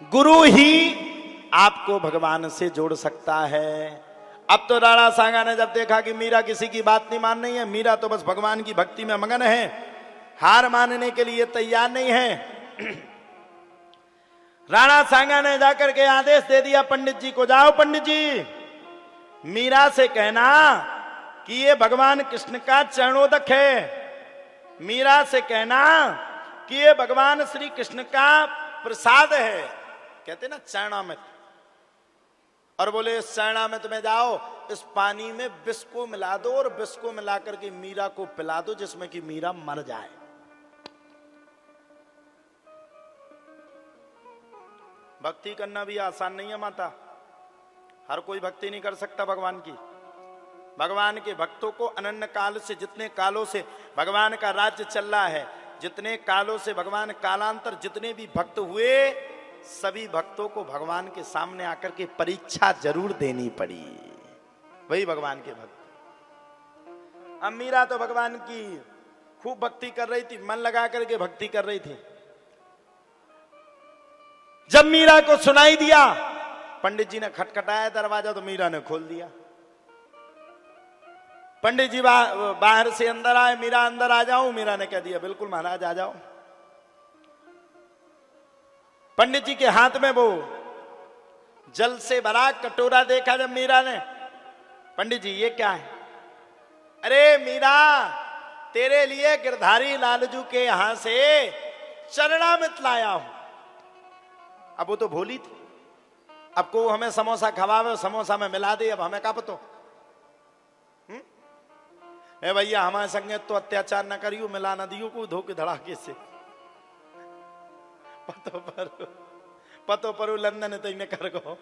गुरु ही आपको भगवान से जोड़ सकता है। अब तो राणा सांगा ने जब देखा कि मीरा किसी की बात नहीं मान रही है, मीरा तो बस भगवान की भक्ति में मगन है, हार मानने के लिए तैयार नहीं है, राणा सांगा ने जाकर के आदेश दे दिया पंडित जी को, जाओ पंडित जी, मीरा से कहना कि ये भगवान कृष्ण का चरणोदक है, मीरा से कहना कि ये भगवान श्री कृष्ण का प्रसाद है, कहते ना चरणामृत, और बोले इस चरणामृत में जाओ, इस पानी में विष को मिला दो और विष को मिला करके मीरा को पिला दो जिसमें कि मीरा मर जाए। भक्ति करना भी आसान नहीं है माता, हर कोई भक्ति नहीं कर सकता भगवान की। भगवान के भक्तों को अनन्य काल से, जितने कालों से भगवान का राज्य चल रहा है, जितने कालों से भगवान कालांतर जितने भी भक्त हुए, सभी भक्तों को भगवान के सामने आकर के परीक्षा जरूर देनी पड़ी, वही भगवान के भक्त। अब मीरा तो भगवान की खूब भक्ति कर रही थी, मन लगा करके भक्ति कर रही थी। जब मीरा को सुनाई दिया, पंडित जी ने खटखटाया दरवाजा तो मीरा ने खोल दिया। पंडित जी बाहर से अंदर आए, मीरा अंदर आ जाऊं, मीरा ने कह दिया बिल्कुल महाराज आ जाओ। पंडित जी के हाथ में वो जल से भरा कटोरा देखा जब मीरा ने, पंडित जी ये क्या है? अरे मीरा, तेरे लिए गिरधारी लालजू के यहां से चरणामृत लाया हूं। अब वो तो भोली थी, अब को हमें समोसा खवावे, समोसा में मिला दे, अब हमें क्या पतो? ए भैया हमारे संगे तो अत्याचार न करियो, मिला न दियो को धोखे धड़ाके से। पतो पर लंदन तो इन्हें कर गो।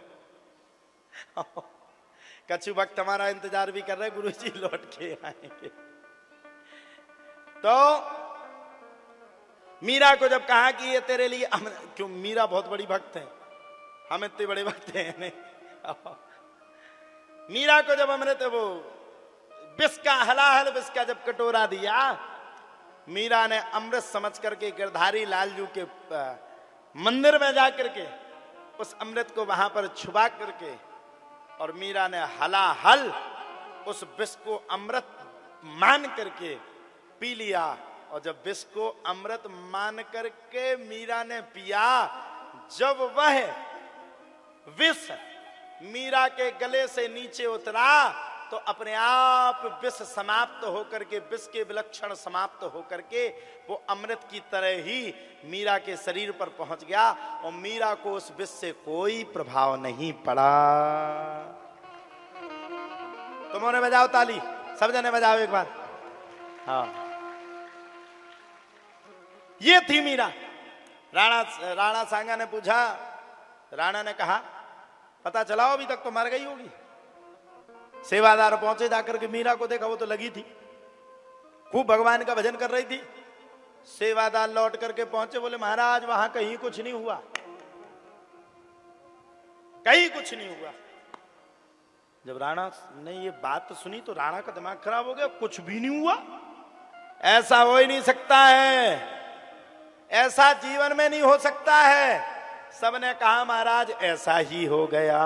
कछु वक्त हमारा इंतजार भी कर रहे, गुरु जी लौट के आएंगे। तो मीरा को जब कहा कि ये तेरे लिए, क्यों मीरा बहुत बड़ी भक्त है, हम इतने बड़े भक्त हैं। मीरा को जब अमृत वो विष का हलाहल विष का जब कटोरा दिया, मीरा ने अमृत समझ करके गिरधारी लालजू के मंदिर में जाकर के उस अमृत को वहां पर छुपा करके, और मीरा ने हलाहल उस विष को अमृत मान करके पी लिया। और जब विष को अमृत मान करके मीरा ने पिया, जब वह विष मीरा के गले से नीचे उतरा तो अपने आप विष समाप्त होकर के, विष के विलक्षण समाप्त होकर के वो अमृत की तरह ही मीरा के शरीर पर पहुंच गया, और मीरा को उस विष से कोई प्रभाव नहीं पड़ा। तुम उन्हें बजाओ ताली, सब जने बजाओ एक बार। हाँ, ये थी मीरा। राणा सांगा ने पूछा, राणा ने कहा पता चलाओ अभी तक तो मर गई होगी। सेवादार पहुंचे, जाकर के मीरा को देखा, वो तो लगी थी, खूब भगवान का भजन कर रही थी। सेवादार लौट करके पहुंचे, बोले महाराज वहां कहीं कुछ नहीं हुआ, कहीं कुछ नहीं हुआ। जब राणा ने ये बात सुनी तो राणा का दिमाग खराब हो गया, कुछ भी नहीं हुआ, ऐसा हो ही नहीं सकता है, ऐसा जीवन में नहीं हो सकता है। सबने कहा महाराज ऐसा ही हो गया।